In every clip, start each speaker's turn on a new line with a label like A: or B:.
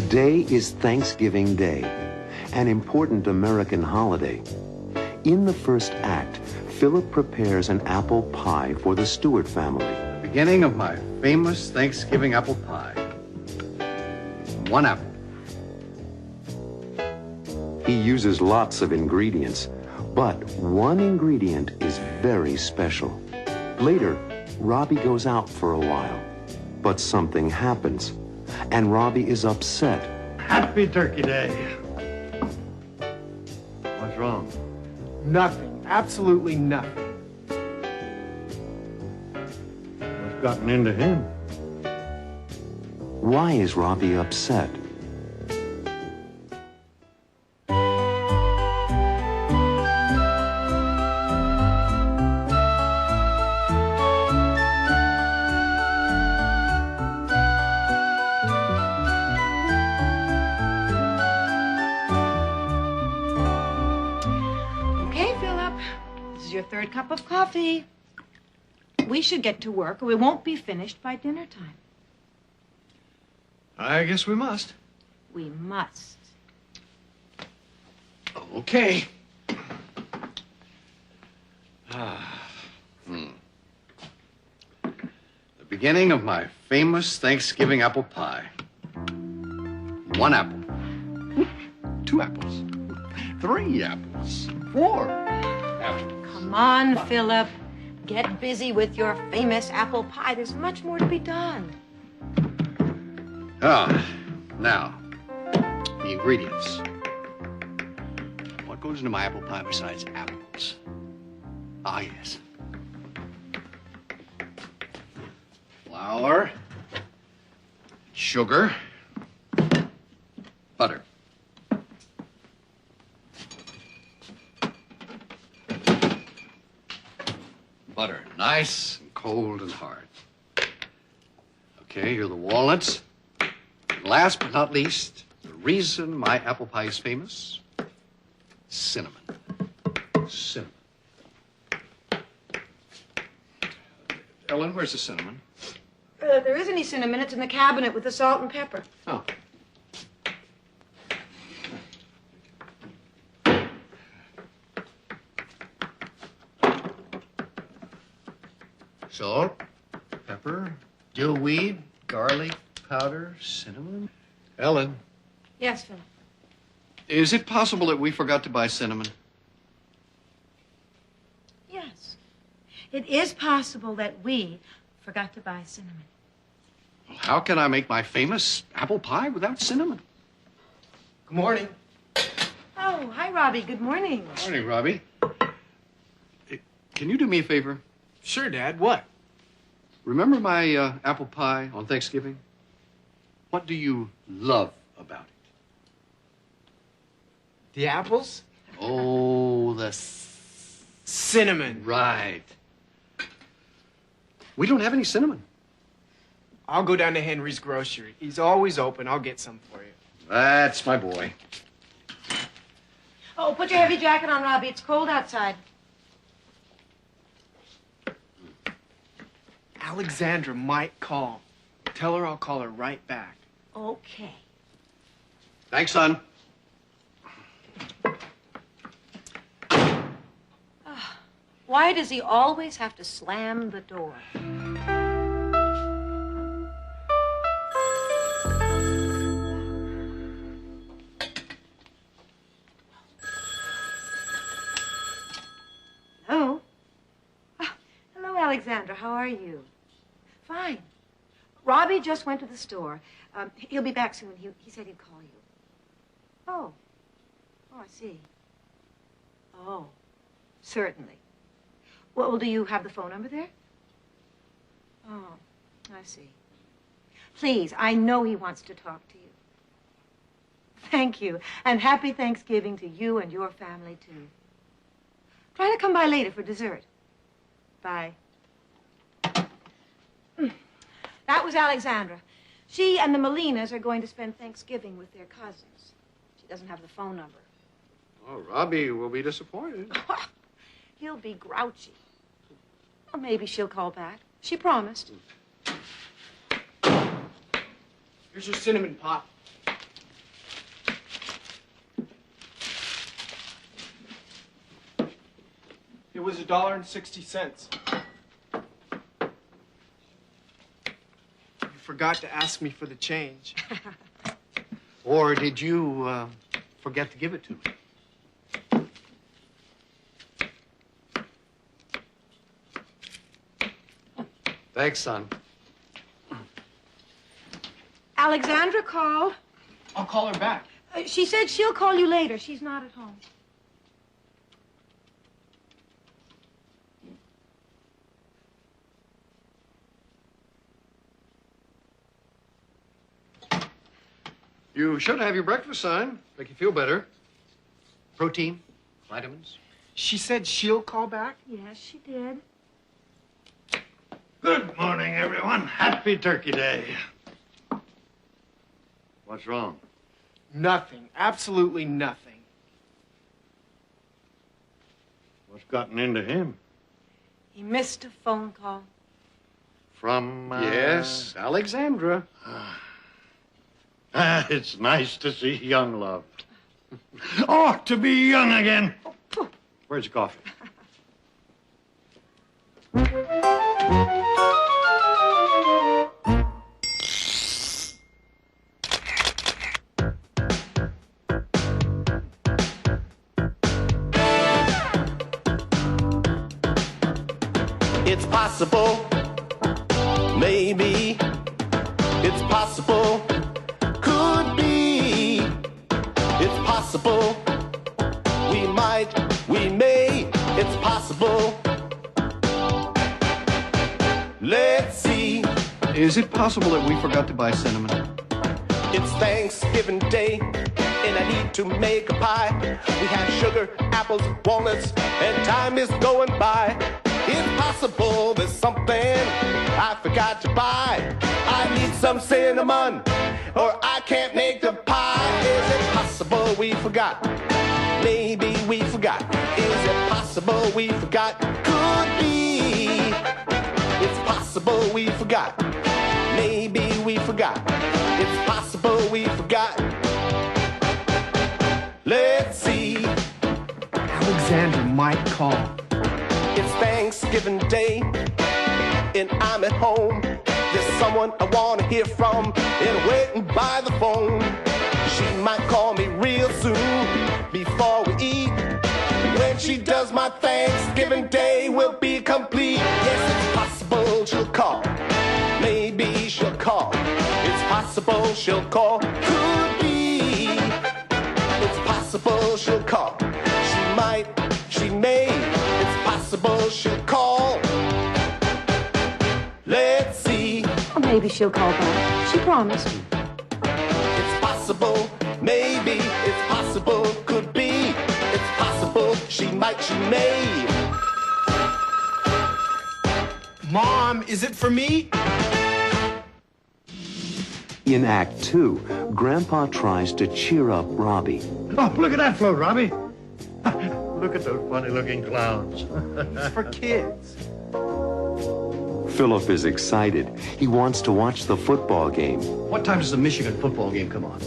A: Today is Thanksgiving Day, an important American holiday. In the first act, Philip prepares an apple pie for the Stewart family.
B: The beginning of my famous Thanksgiving apple pie. 1 apple.
A: He uses lots of ingredients, but one ingredient is very special. Later, Robbie goes out for a while, but something happens, and Robbie is upset.
B: Happy Turkey Day. What's wrong?
C: Nothing. Absolutely nothing.
B: What's gotten into him?
A: Why is Robbie upset?
D: Your 3rd cup of coffee. We should get to work or we won't be finished by dinner time.
B: I guess we must.
D: We must.
B: Okay. The beginning of my famous Thanksgiving apple pie. 1 apple. 2 apples. 3 apples. 4 apples.
D: Come on, Philip. Get busy with your famous apple pie. There's much more to be done.
B: Now, the ingredients. What goes into my apple pie besides apples? Ah, yes. Flour, sugar, butter. Butter, nice and cold and hard. Okay, here are the walnuts. And last but not least, the reason my apple pie is famous, cinnamon. Cinnamon. Ellen, where's the cinnamon?
D: There isn't any cinnamon. It's in the cabinet with the salt and pepper.
B: Oh. Salt, pepper, dillweed, garlic powder, cinnamon. Ellen,
D: Yes, Philip.
B: is it possible that we forgot to buy cinnamon?
D: Yes. It is possible that we forgot to buy cinnamon.
B: Well, how can I make my famous apple pie without cinnamon?
C: Good morning.
D: Oh, hi, Robbie. Good morning.
B: Morning, Robbie. Can you do me a favor?
C: Sure, Dad. What?
B: Remember my apple pie on Thanksgiving? What do you love about it?
C: The apples?
B: Oh, the
C: Cinnamon.
B: right. We don't have any cinnamon.
C: I'll go down to Henry's grocery. He's always open. I'll get some for you.
B: That's my boy.
D: Oh, put your heavy jacket on, Robbie. It's cold outside.
C: Alexandra might call. Tell her I'll call her right back.
D: Okay.
B: Thanks, son.
D: Why does he always have to slam the door? Hello? Oh, hello, Alexandra. How are you? Fine. Robbie just went to the store. He'll be back soon. He said he'd call you. Oh. Oh, I see. Oh, certainly. Well, do you have the phone number there? Oh, I see. Please, I know he wants to talk to you. Thank you, and happy Thanksgiving to you and your family, too. Try to come by later for dessert. Bye. That was Alexandra. She and the Molinas are going to spend Thanksgiving with their cousins. She doesn't have the phone number.
B: Oh, Robbie will be disappointed.
D: He'll be grouchy. Well, maybe she'll call back. She promised.
C: Here's your cinnamon pop. $1.60. You forgot to ask me for the change.
B: Or did you forget to give it to me? Thanks, son.
D: Alexandra called.
C: I'll call her back.
D: She said she'll call you later. She's not at home.
B: You should have your breakfast, son. Make you feel better. Protein, vitamins.
C: She said she'll call back?
D: Yes, she did.
E: Good morning, everyone. Happy Turkey Day. What's wrong?
C: Nothing. Absolutely nothing.
E: What's gotten into him?
D: He missed a phone call.
E: From,
B: Yes, Alexandra.
E: It's nice to see young love. Oh, to be young again. Where's the coffee?
F: It's possible, maybe, it's possible, could be, it's possible, we might, we may, it's possible. Let's see.
B: Is it possible that we forgot to buy cinnamon?
F: It's Thanksgiving Day, and I need to make a pie. We have sugar, apples, walnuts, and time is going by. It's possible there's something I forgot to buy. I need some cinnamon, or I can't make the pie. Is it possible we forgot? Maybe we forgot. Is it possible we forgot? Could be. It's possible we forgot. Maybe we forgot. It's possible we forgot. Let's see.
C: Alexandra might call.
F: It's Thanksgiving Day, and I'm at home. There's someone I want to hear from, and waiting by the phone. She might call me real soon, before we eat. When she does, my Thanksgiving Day will be complete. Yes, it's possible she'll call. Maybe she'll call. It's possible she'll call. Could be. It's possible she'll call. She might, she may. It's possible she'll call. Let's see.
D: Or maybe she'll call back. She promised.
F: It's possible, maybe. It's possible, could be. It's possible, she might, she may.
C: Mom, is it for me?
A: In Act 2, Grandpa tries to cheer up Robbie.
E: Oh, look at that float, Robbie. Look at those funny-looking clowns.
C: It's for kids.
A: Philip is excited. He wants to watch the football game.
B: What time does the Michigan football game come on?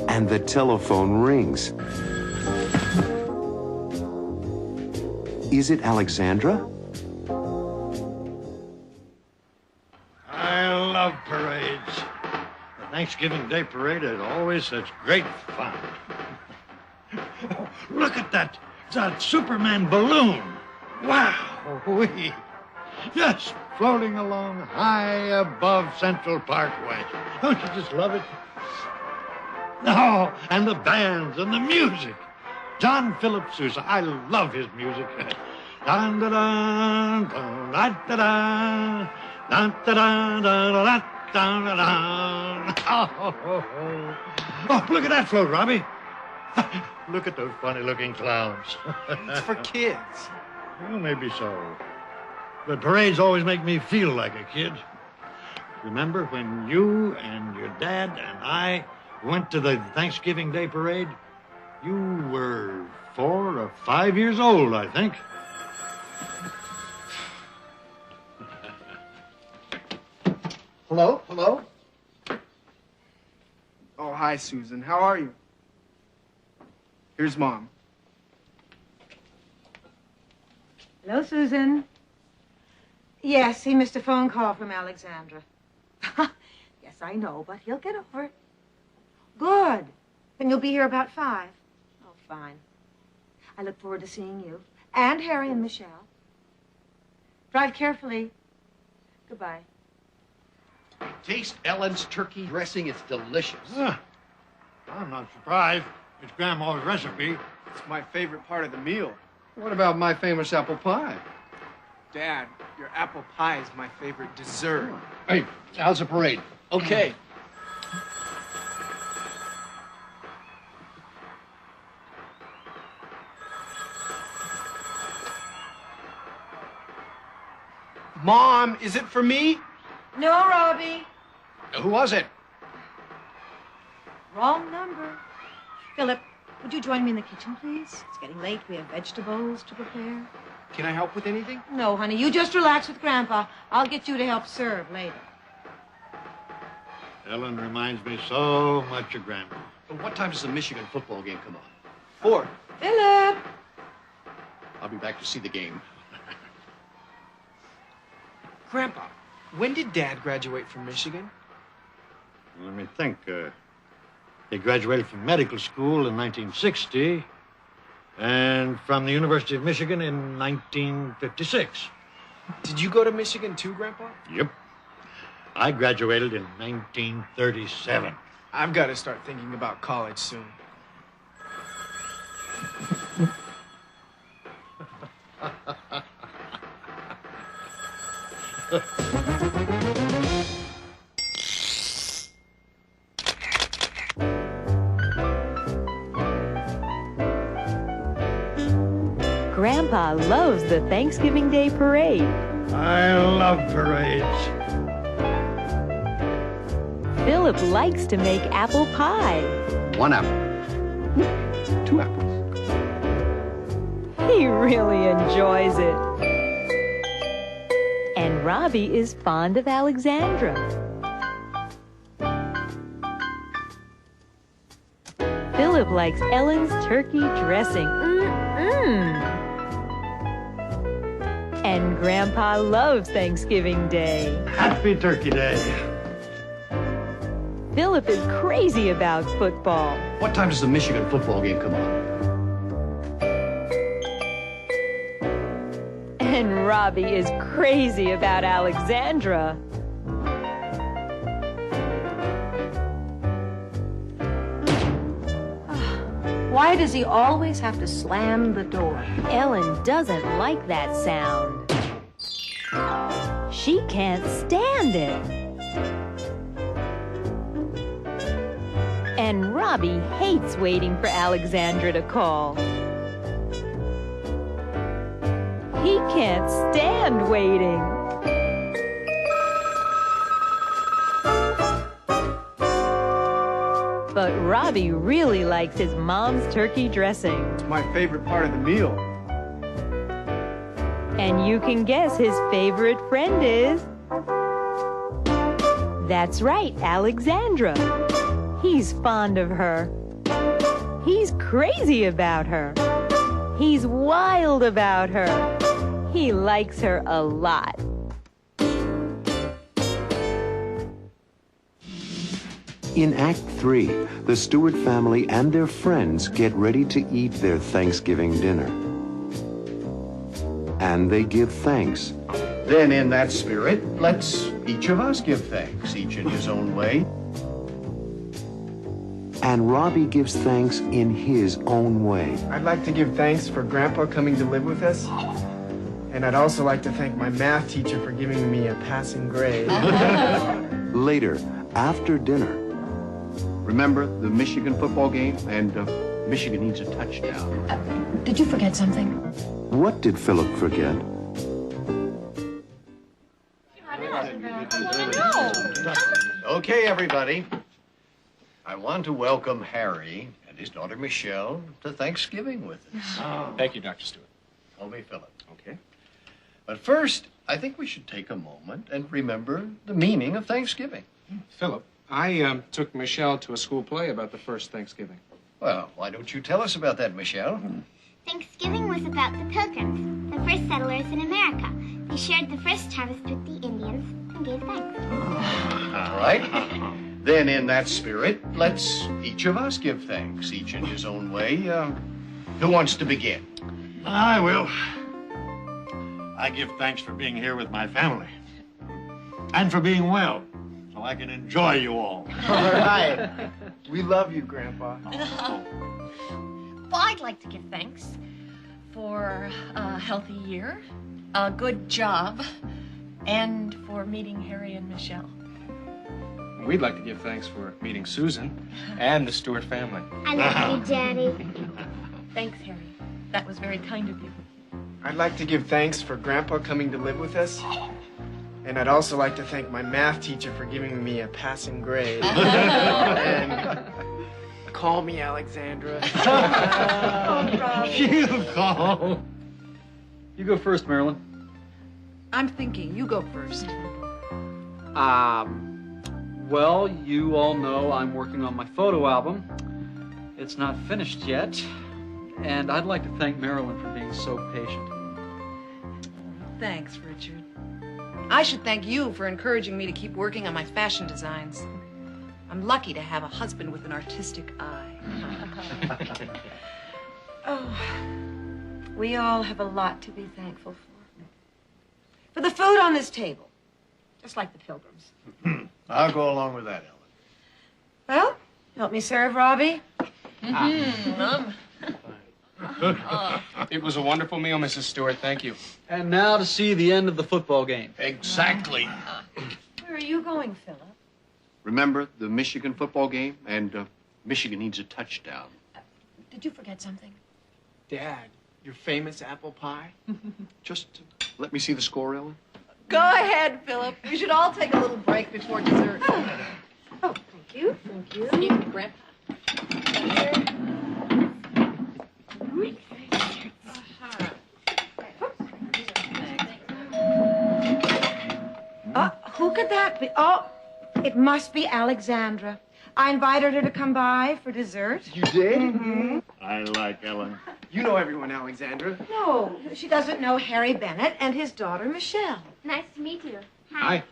A: And the telephone rings. Is it Alexandra?
E: I love parades. The Thanksgiving Day parade is always such great fun. Oh, look at that Superman balloon. Wow. Just floating along high above Central Parkway. Don't you just love it? Oh, and the bands and the music. John Philip Sousa, I love his music. Dun, da, dun, dun, da, da, dun, dun, da, dun, dun, da, dun, da, dun. Oh, look at that float, Robbie. Look at those funny-looking clowns.
C: It's for kids.
E: Well, maybe so. But parades always make me feel like a kid. Remember when you and your dad and I went to the Thanksgiving Day parade? You were 4 or 5 years old, I think.
B: Hello? Hello?
C: Oh, hi, Susan. How are you? Here's Mom.
D: Hello, Susan. Yes, he missed a phone call from Alexandra. Yes, I know, but he'll get over it. Good. Then you'll be here about 5. Oh, fine. I look forward to seeing you. And Harry and Michelle. Drive carefully. Goodbye.
B: Taste Ellen's turkey dressing. It's delicious.
E: I'm not surprised. It's Grandma's recipe.
C: It's my favorite part of the meal.
B: What about my famous apple pie?
C: Dad, your apple pie is my favorite dessert.
B: Hey, how's the parade?
C: Okay. Mom, is it for me?
D: No, Robbie.
B: Who was it?
D: Wrong number. Philip, would you join me in the kitchen, please? It's getting late. We have vegetables to prepare.
C: Can I help with anything?
D: No, honey, you just relax with Grandpa. I'll get you to help serve later.
E: Ellen reminds me so much of Grandma.
B: What time does the Michigan football game come on?
C: 4.
D: Philip!
B: I'll be back to see the game.
C: Grandpa, when did Dad graduate from Michigan?
E: Let me think. He graduated from medical school in 1960 and from the University of Michigan in 1956.
C: Did you go to Michigan too, Grandpa?
E: Yep. I graduated in 1937.
C: I've got to start thinking about college soon.
G: Grandpa loves the Thanksgiving Day parade.
E: I love parades.
G: Philip likes to make apple pie.
B: 1 apple. 2 apples.
G: He really enjoys it. And Robbie is fond of Alexandra. Philip likes Ellen's turkey dressing. And Grandpa loves Thanksgiving Day.
E: Happy Turkey Day.
G: Philip is crazy about football.
B: What time does the Michigan football game come on?
G: And Robbie is crazy about Alexandra.
D: Why does he always have to slam the door?
G: Ellen doesn't like that sound. She can't stand it. And Robbie hates waiting for Alexandra to call. He can't stand waiting. But Robbie really likes his mom's turkey dressing.
C: It's my favorite part of the meal.
G: And you can guess his favorite friend is... That's right, Alexandra. He's fond of her. He's crazy about her. He's wild about her. He likes her a lot.
A: In Act 3, the Stewart family and their friends get ready to eat their Thanksgiving dinner. And they give thanks.
B: Then in that spirit, let's each of us give thanks, each in his own way.
A: And Robbie gives thanks in his own way.
C: I'd like to give thanks for Grandpa coming to live with us. And I'd also like to thank my math teacher for giving me a passing grade.
A: Later, after dinner,
B: Remember the Michigan football game? And Michigan needs a touchdown.
H: Did you forget something?
A: what did Philip forget?
B: Okay, everybody. I want to welcome Harry and his daughter Michelle to Thanksgiving with us.
I: Thank you, Dr. Stewart.
B: Call me Philip.
I: Okay.
B: But first, I think we should take a moment and remember the meaning of Thanksgiving.
I: Philip, I took Michelle to a school play about the first Thanksgiving.
B: Well, why don't you tell us about that, Michelle?
H: Thanksgiving was about the Pilgrims, the first settlers in America. They shared the first harvest with the Indians and gave thanks.
B: All right. Then in that spirit, let's each of us give thanks, each in his own way. Who wants to begin?
E: I will. I give thanks for being here with my family and for being well, so I can enjoy you all.
C: All right. We love you, Grandpa.
J: Well, I'd like to give thanks for a healthy year, a good job, and for meeting Harry and Michelle.
I: We'd like to give thanks for meeting Susan and the Stewart family.
H: I love you, Daddy.
J: Thanks, Harry. That was very kind of you.
C: I'd like to give thanks for Grandpa coming to live with us. And I'd also like to thank my math teacher for giving me a passing grade. And call me Alexandra.
E: You call.
K: You go first, Marilyn.
D: I'm thinking. You go first.
K: Well, you all know I'm working on my photo album. It's not finished yet. And I'd like to thank Marilyn for being so patient.
D: Thanks, Richard. I should thank you for encouraging me to keep working on my fashion designs. I'm lucky to have a husband with an artistic eye. Oh, we all have a lot to be thankful for. For the food on this table, just like the Pilgrims.
B: I'll go along with that, Ellen.
D: Well, help me serve, Robbie.
I: It was a wonderful meal, Mrs. Stewart. Thank you.
K: And now to see the end of the football game.
B: Exactly.
D: Where are you going, Philip?
B: Remember the Michigan football game? And Michigan needs a touchdown.
J: Did you forget something?
C: Dad, your famous apple pie?
B: Just let me see the score, Ellen.
D: Go ahead, Philip. We should all take a little break before dessert. Oh, thank you. Thank you.
J: Thank you, Grandpa.
D: Who could that be? Oh, it must be Alexandra. I invited her to come by for dessert.
C: You did?
D: Mm-hmm.
E: I like Ellen.
C: You know everyone, Alexandra.
D: No, she doesn't know Harry Bennett and his daughter, Michelle.
H: Nice to meet you.
I: Hi.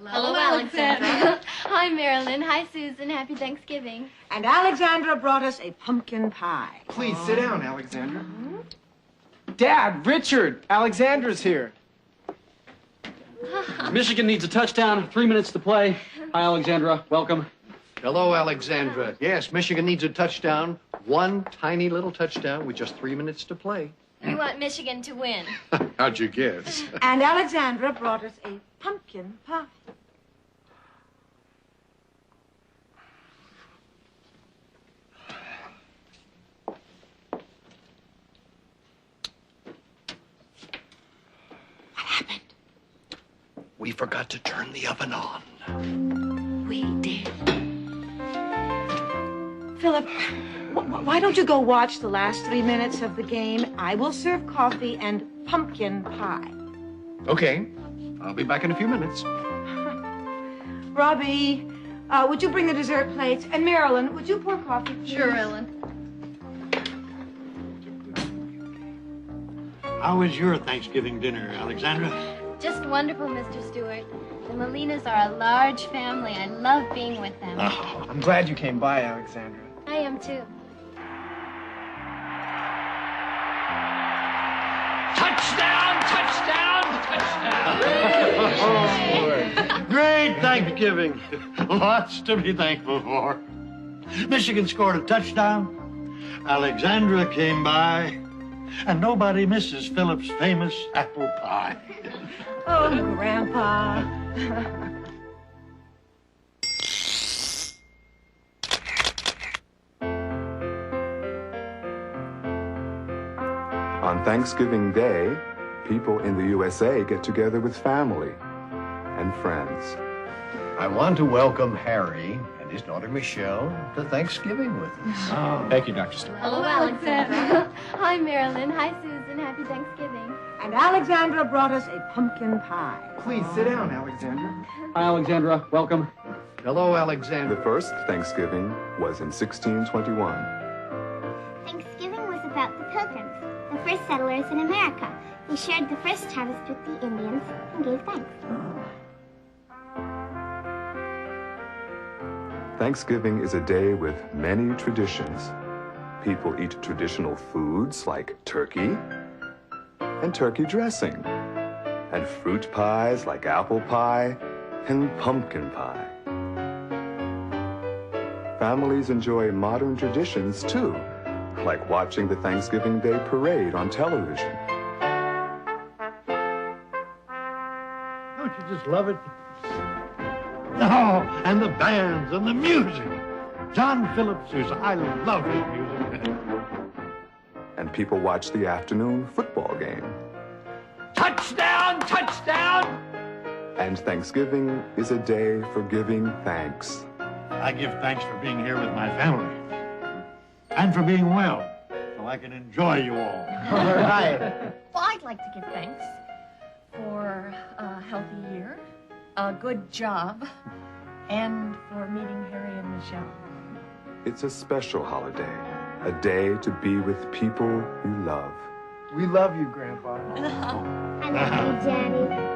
H: Hello, Alexandra. Hi, Marilyn. Hi, Susan. Happy Thanksgiving.
D: And Alexandra brought us a pumpkin pie.
C: Please sit down, Alexandra. Dad, Richard, Alexandra's here.
K: Michigan needs a touchdown. 3 minutes to play. Hi, Alexandra. Welcome.
B: Hello, Alexandra. Yes, Michigan needs a touchdown. One tiny little touchdown with just 3 minutes to play.
H: We want Michigan to win.
B: How'd you guess?
D: And Alexandra brought us a pumpkin pie. What happened?
B: We forgot to turn the oven on.
D: We did. Philip, why don't you go watch the last 3 minutes of the game? I will serve coffee and pumpkin pie.
B: Okay. I'll be back in a few minutes.
D: Robbie, would you bring the dessert plates? And Marilyn, would you pour coffee, please?
J: Sure, Ellen.
E: How was your Thanksgiving dinner, Alexandra?
H: Just wonderful, Mr. Stewart. The Molinas are a large family. I love being with them.
E: Oh.
C: I'm glad you came by, Alexandra.
H: I am too.
E: Oh, great Thanksgiving. Lots to be thankful for. Michigan scored a touchdown. Alexandra came by. And nobody misses Philip's famous apple pie.
D: Oh, Grandpa.
L: On Thanksgiving Day, people in the USA get together with family and friends.
B: I want to welcome Harry and his daughter Michelle to Thanksgiving with us.
I: Oh, thank you, Dr. Stewart.
H: Hello, Alexandra. Hi, Marilyn. Hi, Susan. Happy Thanksgiving.
D: And Alexandra brought us a pumpkin pie.
C: Please sit down, Alexandra.
K: Hi, Alexandra. Welcome.
B: Hello, Alexandra.
L: The first Thanksgiving was in 1621.
H: Thanksgiving was about the Pilgrims, the first settlers in America. They shared the first harvest with the Indians and gave thanks.
L: Thanksgiving is a day with many traditions. People eat traditional foods like turkey and turkey dressing, and fruit pies like apple pie and pumpkin pie. Families enjoy modern traditions too, like watching the Thanksgiving Day parade on television.
E: Don't you just love it? Oh, and the bands and the music. John Philip Sousa, I love his music.
L: And people watch the afternoon football game.
E: Touchdown, touchdown!
L: And Thanksgiving is a day for giving thanks.
E: I give thanks for being here with my family and for being well, so I can enjoy you all.
C: All right.
J: Well, I'd like to give thanks for a healthy year, a good job, and for meeting Harry and Michelle.
L: It's a special holiday, a day to be with people you love.
C: We love you, Grandpa.
H: I love you, Daddy.